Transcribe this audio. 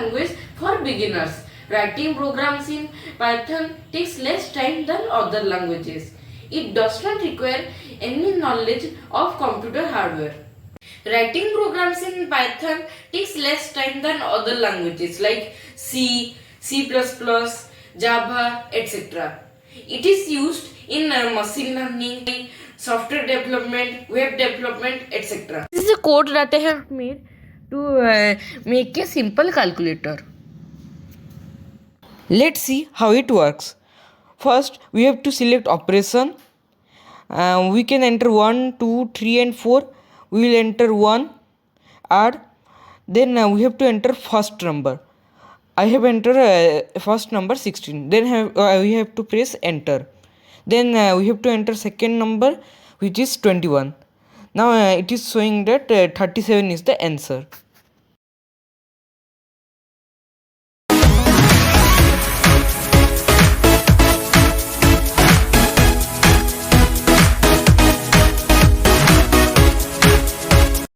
language for beginners. Writing programs in Python takes less time than other languages. It does not require any knowledge of computer hardware. Writing programs in Python takes less time than other languages like C, C++, Java, etc. It is used in machine learning, software development, web development, etc. This is a code that I have made to make a simple calculator. Let's see how it works. First, we have to select operation. We can enter 1, 2, 3 and 4. We will enter 1, add. Then we have to enter first number. I have entered first number 16. Then we have to press enter. Then we have to enter second number, which is 21. Now it is showing that 37 is the answer.